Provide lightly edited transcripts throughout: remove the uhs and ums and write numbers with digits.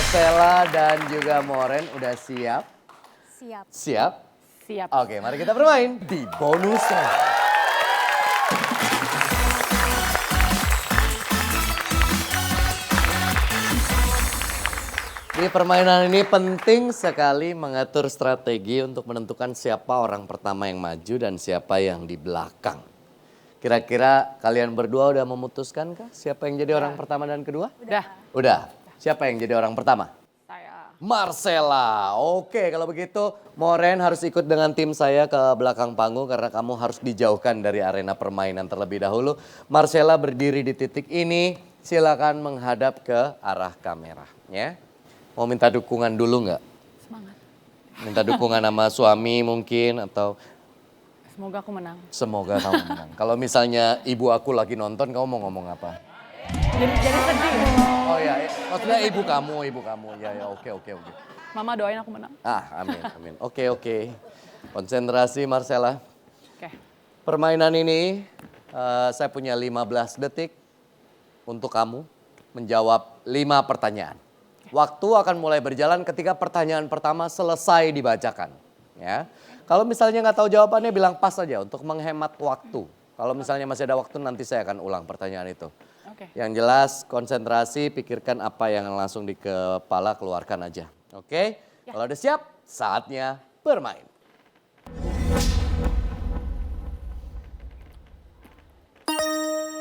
Marcella dan juga Moren udah siap? Siap. Siap? Siap. Oke, mari kita bermain di bonus round. Di permainan ini penting sekali mengatur strategi untuk menentukan siapa orang pertama yang maju dan siapa yang di belakang. Kira-kira kalian berdua udah memutuskan kah siapa yang jadi orang pertama dan kedua? Udah. Udah. Siapa yang jadi orang pertama? Saya. Marcella. Oke, kalau begitu Moren harus ikut dengan tim saya ke belakang panggung karena kamu harus dijauhkan dari arena permainan terlebih dahulu. Marcella berdiri di titik ini, silakan menghadap ke arah kamera. Ya. Mau minta dukungan dulu nggak? Semangat. Minta dukungan sama suami mungkin atau Semoga aku menang. semoga kamu menang. Kalau misalnya ibu aku lagi nonton, kamu mau ngomong apa? Jadi sedih. Oh ya, maksudnya ibu kamu. Ya, oke. Mama doain aku menang. Amin. Oke. Konsentrasi Marcella. Oke. Permainan ini saya punya 15 detik untuk kamu menjawab 5 pertanyaan. Waktu akan mulai berjalan ketika pertanyaan pertama selesai dibacakan. Ya, kalau misalnya nggak tahu jawabannya bilang pas saja untuk menghemat waktu. Kalau misalnya masih ada waktu nanti saya akan ulang pertanyaan itu. Oke. Yang jelas konsentrasi, pikirkan apa yang langsung di kepala keluarkan aja. Oke? Ya. Kalau udah siap, saatnya bermain.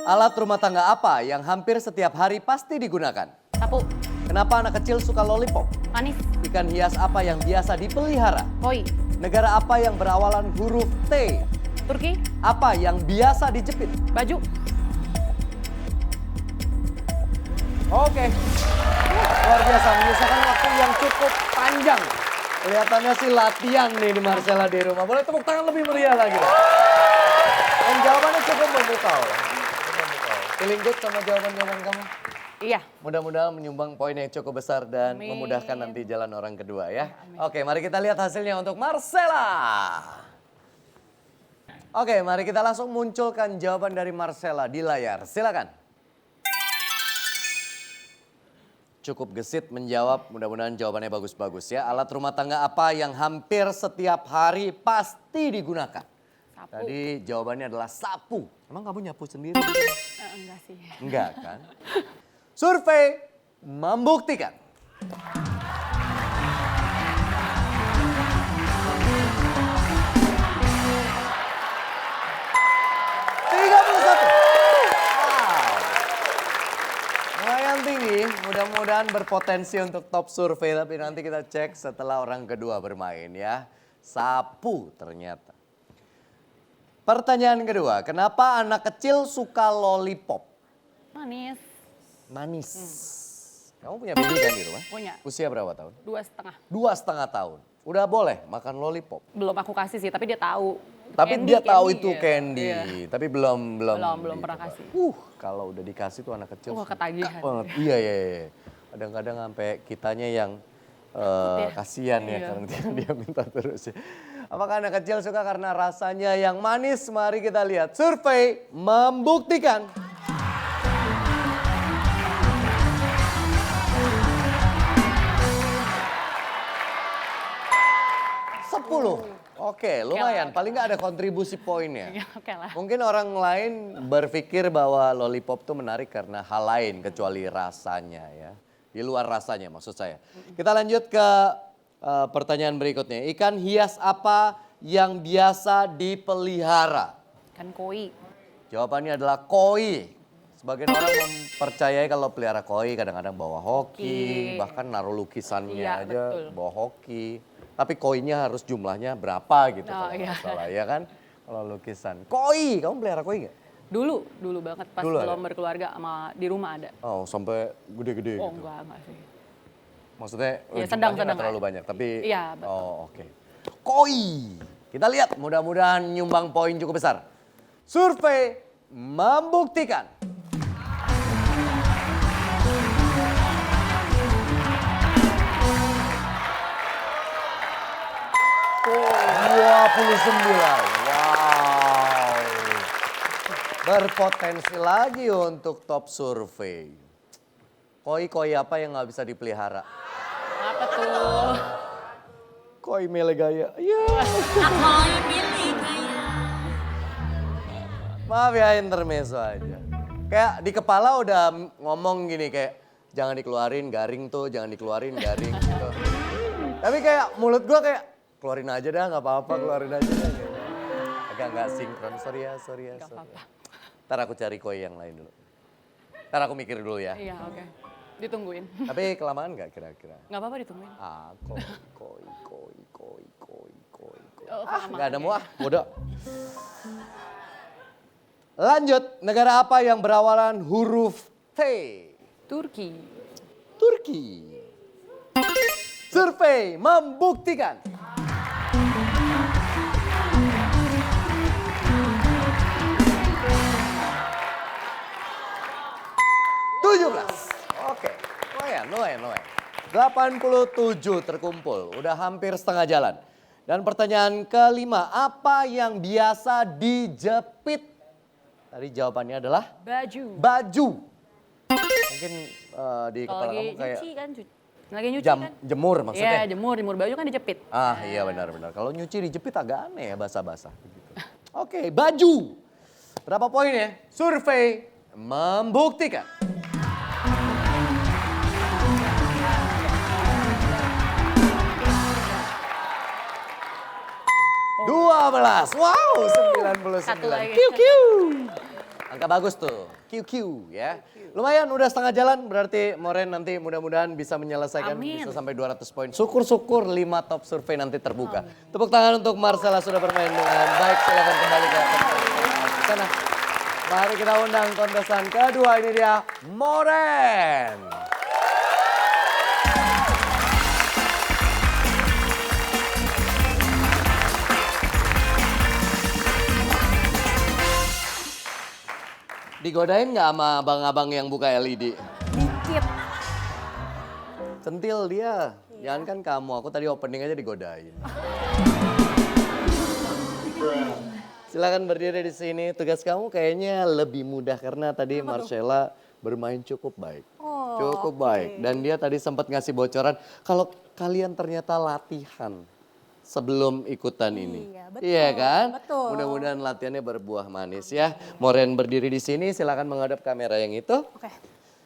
Alat rumah tangga apa yang hampir setiap hari pasti digunakan? Sapu. Kenapa anak kecil suka lollipop? Manis. Ikan hias apa yang biasa dipelihara? Koi. Negara apa yang berawalan huruf T? Turki. Apa yang biasa dijepit? Baju. Oke. Luar biasa, menyisakan waktu yang cukup panjang. Kelihatannya sih latihan nih di Marcella di rumah. Boleh tepuk tangan lebih meriah lagi. Dan jawabannya cukup memukau. Feeling good sama jawaban-jawaban kamu? Iya. Mudah-mudahan menyumbang poin yang cukup besar dan Amin. memudahkan nanti jalan orang kedua ya. Amin. Oke, mari kita lihat hasilnya untuk Marcella. Oke, mari kita langsung munculkan jawaban dari Marcella di layar. Silakan. Cukup gesit menjawab, mudah-mudahan jawabannya bagus-bagus ya. Alat rumah tangga apa yang hampir setiap hari pasti digunakan? Sapu. Tadi jawabannya adalah sapu. Emang kamu nyapu sendiri? Enggak sih. Enggak kan? Survei membuktikan. Lumayan tinggi, mudah-mudahan berpotensi untuk top survei, tapi nanti kita cek setelah orang kedua bermain ya. Sapu ternyata. Pertanyaan kedua, kenapa anak kecil suka lollipop? Manis. Manis. Kamu punya baby kan di rumah? Punya. Usia berapa tahun? 2,5. 2,5 tahun. Udah boleh makan lollipop? Belum aku kasih sih, tapi dia tahu. Tapi Candy, dia tahu candy, itu ya. candy, Iya. tapi belum Belum pernah kasih. Kalau udah dikasih tuh anak kecil Wah, suka ketagihan. banget. Iya. Kadang-kadang sampai kitanya yang ya. kasihan ya Iya. karena dia minta terus ya. Apakah anak kecil suka karena rasanya yang manis? Mari kita lihat. Survei membuktikan. Sepuluh. Oke, lumayan. Paling nggak ada kontribusi poinnya. Iya, oke lah. Mungkin orang lain berpikir bahwa lollipop tuh menarik karena hal lain kecuali rasanya ya. Di luar rasanya maksud saya. Kita lanjut ke pertanyaan berikutnya. Ikan hias apa yang biasa dipelihara? Kan koi. Jawabannya adalah koi. Sebagian orang mempercayai kalau pelihara koi kadang-kadang bawa hoki, Hoki. bahkan naruh lukisannya Iya, aja betul. bawa hoki. Tapi koinnya harus jumlahnya berapa gitu Oh, kalau iya. nggak salah ya kan? Kalau lukisan. Koi, kamu pelihara koi nggak? Dulu banget pas Dulu belum ada? berkeluarga sama di rumah ada. Oh, sampai gede-gede Oh gitu. enggak sih. Maksudnya Ya, jumlahnya sedang-sedang nggak terlalu aja. banyak, tapi Iya, betul. oh oke. Koi. Kita lihat, mudah-mudahan nyumbang poin cukup besar. Survei membuktikan. Oh, 29. Wow. Berpotensi lagi untuk top survei. Koi-koi apa yang nggak bisa dipelihara? Apa tuh? Koi mele gaya. Iya. Maaf ya intermezzo aja. Kayak di kepala udah ngomong gini kayak jangan dikeluarin garing tuh, jangan dikeluarin garing gitu. Tapi kayak mulut gua kayak keluarin aja dah nggak apa-apa, keluarin aja dah. Gitu. Agak nggak sinkron, sorry ya. Gak apa-apa. Ntar aku cari koi yang lain dulu. Ntar aku mikir dulu ya. Iya, oke. Ditungguin. Tapi kelamaan nggak kira-kira? Gak apa-apa ditungguin. Ah, koi. Oh, Ah, kelamaan, nggak ada oke. mau ah, bodoh. Lanjut, negara apa yang berawalan huruf T? Turki. Turki. Survei membuktikan. Oke, lumayan. 87 terkumpul, udah hampir setengah jalan. Dan pertanyaan kelima, apa yang biasa dijepit? Tadi jawabannya adalah Baju. baju. Mungkin di Kalau kepala lagi kamu kayak nyuci kan. Lagi nyuci kan. jemur maksudnya. Iya, jemur baju kan dijepit. Ah iya benar. Kalau nyuci dijepit agak aneh ya basah-basah. Gitu. Oke, baju. Berapa poin ya? Survei membuktikan. Dua belas. Wow, 99. Satu lagi. QQ. Angka bagus tuh. QQ ya. Lumayan udah setengah jalan berarti Moren nanti mudah-mudahan bisa menyelesaikan Amin. bisa sampai 200 poin. Syukur-syukur 5 top survei nanti terbuka. Tepuk tangan untuk Marcella sudah bermain dengan baik. Silakan kembali ke sana. Mari kita undang kontestan kedua, ini dia Moren. Digodain nggak sama abang-abang yang buka LED? Dikit. Centil dia. Jangan kan kamu, aku tadi opening aja digodain. Silakan berdiri di sini. Tugas kamu kayaknya lebih mudah karena tadi Marcella bermain cukup baik. Oh, Cukup oke. baik. Dan dia tadi sempat ngasih bocoran kalau kalian ternyata latihan sebelum ikutan ini. Iya, betul, Iya kan? betul. Mudah-mudahan latihannya berbuah manis ya. Moren berdiri di sini, silakan menghadap kamera yang itu. Oke.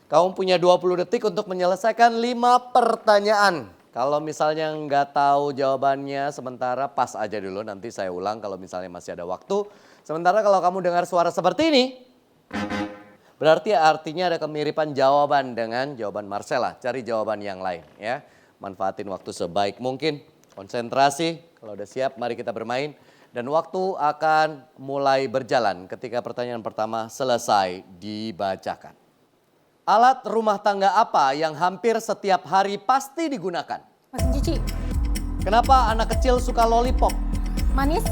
Kamu punya 20 detik untuk menyelesaikan 5 pertanyaan. Kalau misalnya nggak tahu jawabannya, sementara pas aja dulu. Nanti saya ulang kalau misalnya masih ada waktu. Sementara kalau kamu dengar suara seperti ini, berarti artinya ada kemiripan jawaban dengan jawaban Marcella. Cari jawaban yang lain ya. Manfaatin waktu sebaik mungkin. Konsentrasi, kalau udah siap mari kita bermain. Dan waktu akan mulai berjalan ketika pertanyaan pertama selesai dibacakan. Alat rumah tangga apa yang hampir setiap hari pasti digunakan? Mesin cuci. Kenapa anak kecil suka lollipop? Manis.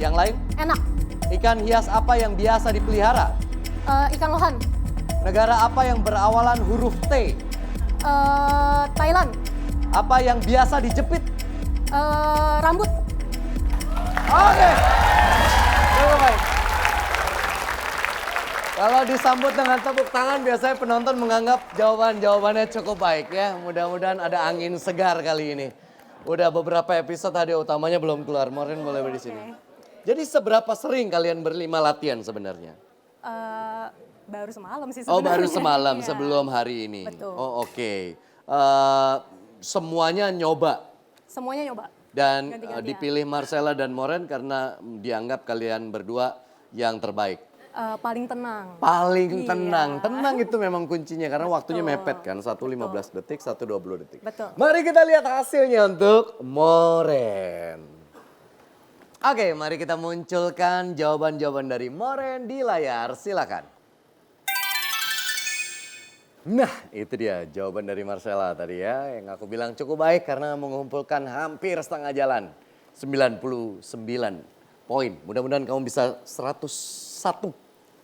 Yang lain? Enak. Ikan hias apa yang biasa dipelihara? Ikan lohan. Negara apa yang berawalan huruf T? Thailand. Apa yang biasa dijepit? Rambut. Oke. Cukup baik. Kalau disambut dengan tepuk tangan biasanya penonton menganggap jawabannya cukup baik ya. Mudah-mudahan ada angin segar kali ini. Udah beberapa episode hadiah utamanya belum keluar. Moren boleh di sini. Jadi seberapa sering kalian berlima latihan sebenarnya? Baru semalam sih Oh sebenarnya. baru semalam Iya. sebelum hari ini. Betul. Oh oke. Semuanya nyoba. Semuanya nyoba. Dan Ganti-gantian. dipilih Marcella dan Moren karena dianggap kalian berdua yang terbaik. Paling tenang. Paling Iya. tenang. Tenang itu memang kuncinya karena waktunya mepet kan. 1:15 detik, 1:20 detik. Betul. Mari kita lihat hasilnya untuk Moren. Oke, mari kita munculkan jawaban-jawaban dari Moren di layar. Silakan. Nah, itu dia jawaban dari Marcella tadi ya. Yang aku bilang cukup baik karena mengumpulkan hampir setengah jalan. 99 poin. Mudah-mudahan kamu bisa 101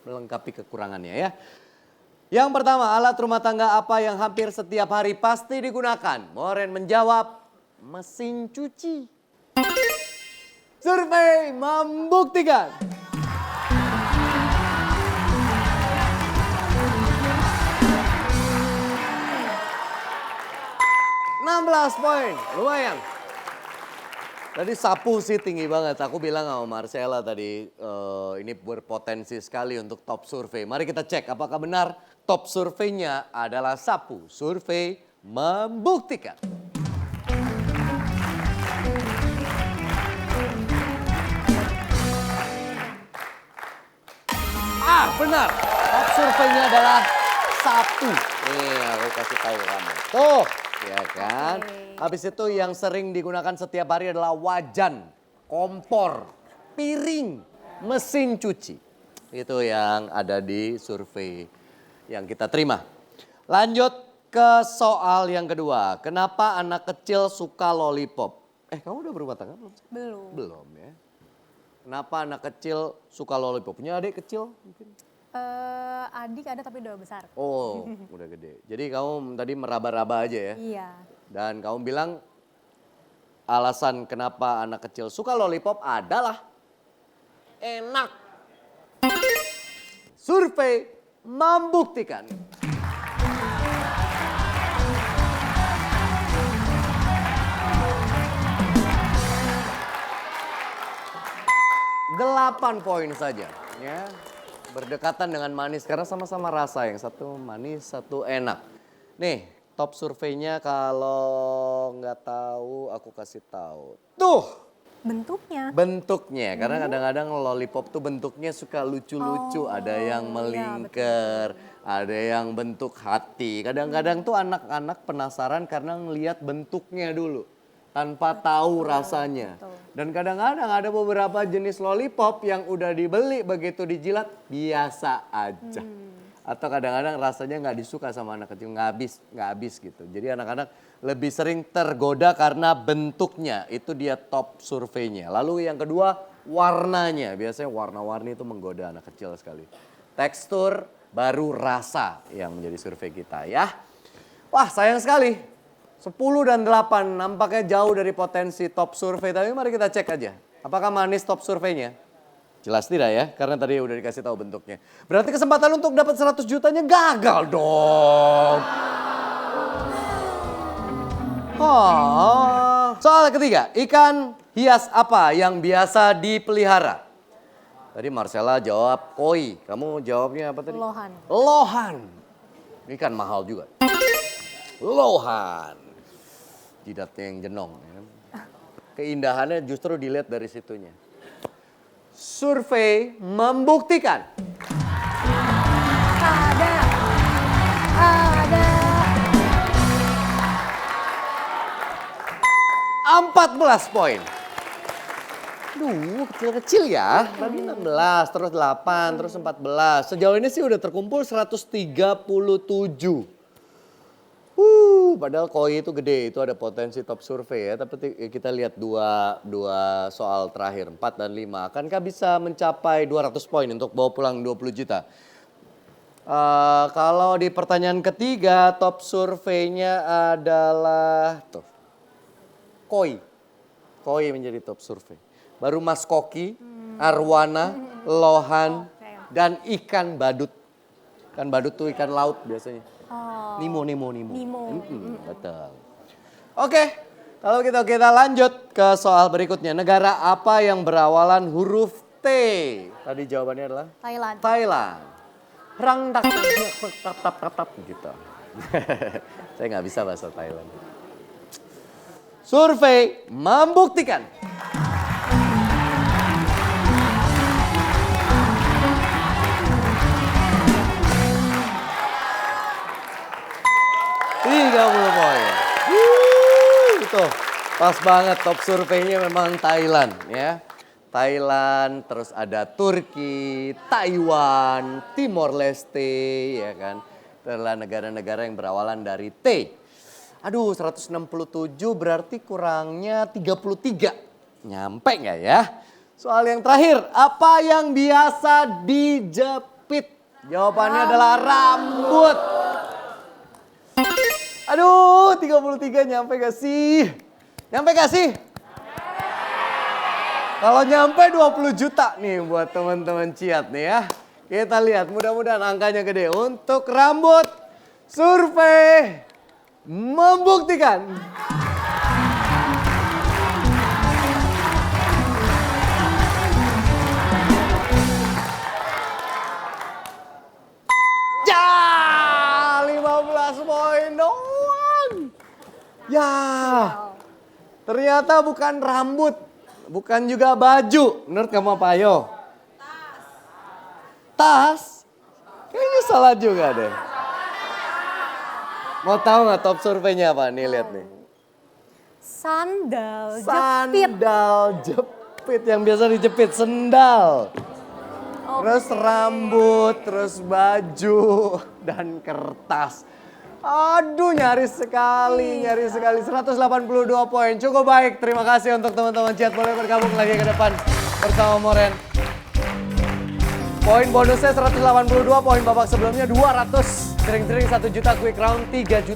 melengkapi kekurangannya ya. Yang pertama, alat rumah tangga apa yang hampir setiap hari pasti digunakan? Moren menjawab, mesin cuci. Survei membuktikan. 16 poin, lumayan. Tadi sapu sih tinggi banget. Aku bilang sama Marcella tadi ini berpotensi sekali untuk top survei. Mari kita cek apakah benar top surveinya adalah sapu. Survei membuktikan. Benar. Top surveinya adalah sapu. Nih aku kasih tahu kamu. Tuh, ya kan. Habis itu yang sering digunakan setiap hari adalah wajan, kompor, piring, mesin cuci. Itu yang ada di survei yang kita terima. Lanjut ke soal yang kedua. Kenapa anak kecil suka lollipop? Kamu udah berumah tangga belum? Belum. Belum ya. Kenapa anak kecil suka lollipop? Punya adik kecil mungkin? Adik ada tapi udah besar. Oh, udah gede. Jadi kamu tadi meraba-raba aja ya? Iya. Dan kamu bilang alasan kenapa anak kecil suka lollipop adalah enak. Survei membuktikan. Delapan poin saja, ya. Berdekatan dengan manis karena sama-sama rasa, yang satu manis, satu enak. Nih, top surveinya kalau nggak tahu aku kasih tahu. Tuh, Bentuknya. bentuknya. Karena kadang-kadang lollipop tuh bentuknya suka lucu-lucu. Ada yang melingkar, ada yang bentuk hati. Kadang-kadang tuh anak-anak penasaran karena ngelihat bentuknya dulu. Tanpa tahu rasanya. Dan kadang-kadang ada beberapa jenis lollipop yang udah dibeli begitu dijilat biasa aja. Atau kadang-kadang rasanya nggak disuka sama anak kecil, nggak habis gitu. Jadi anak-anak lebih sering tergoda karena bentuknya, itu dia top surveinya. Lalu yang kedua warnanya, biasanya warna-warni itu menggoda anak kecil sekali. Tekstur baru rasa yang menjadi survei kita ya. Wah sayang sekali. 10 dan 8 nampaknya jauh dari potensi top survei. Tapi mari kita cek aja. Apakah manis top surveinya? Jelas tidak ya, karena tadi udah dikasih tahu bentuknya. Berarti kesempatan untuk dapat 100 jutanya gagal dong. Soal ketiga, ikan hias apa yang biasa dipelihara? Tadi Marcella jawab koi. Kamu jawabnya apa tadi? Lohan. Lohan. Ini kan mahal juga. Lohan. Jidatnya yang jenong. Ya. Keindahannya justru dilihat dari situnya. Survei membuktikan. Ada. 14 poin. Duh, kecil-kecil ya. Tadi 16, terus 8, terus 14. Sejauh ini sih udah terkumpul 137. Padahal koi itu gede, itu ada potensi top survei ya. Tapi kita lihat dua soal terakhir, 4 dan 5. Akankah bisa mencapai 200 poin untuk bawa pulang 20 juta? Kalau di pertanyaan ketiga, top surveinya adalah tuh, koi. Koi menjadi top survei. Baru Mas Koki, arwana, lohan, dan ikan badut. Ikan badut tuh ikan laut biasanya. Nemo. Betul. Oke, kalau kita lanjut ke soal berikutnya. Negara apa yang berawalan huruf T? Tadi jawabannya adalah? Thailand. Rang dak tap gitu. Saya nggak bisa bahasa Thailand. Survei membuktikan. Poin. Itu pas banget, top surveinya memang Thailand ya. Thailand, terus ada Turki, Taiwan, Timor Leste ya kan. Itu adalah negara-negara yang berawalan dari T. Aduh 167 berarti kurangnya 33. Nyampe nggak ya? Soal yang terakhir, apa yang biasa dijepit? Jawabannya adalah rambut. Aduh, 33 nyampe gak sih? Nyampe gak sih? Kalau nyampe 20 juta nih buat teman-teman Ciat nih ya. Kita lihat, mudah-mudahan angkanya gede. Untuk rambut, survei membuktikan. 11 poin doang. Ya, ternyata bukan rambut, bukan juga baju. Menurut kamu apa, ayo? Tas? Kayaknya salah juga deh. Mau tahu nggak top surveinya apa? Nih lihat nih. Sandal, jepit. Sandal jepit yang biasa dijepit, sendal. Terus rambut, terus baju, dan kertas. Aduh nyaris sekali, 182 poin. Cukup baik, terima kasih untuk teman-teman chat. Boleh bergabung lagi ke depan bersama Moren. Poin bonusnya 182, poin babak sebelumnya 200. Jering-jering 1 juta, quick round 3.500.000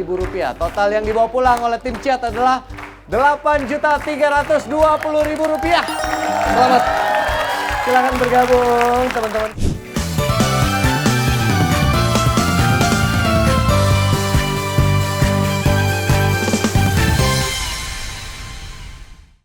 rupiah. Total yang dibawa pulang oleh tim chat adalah 8.320.000 rupiah. Selamat. Silahkan bergabung teman-teman.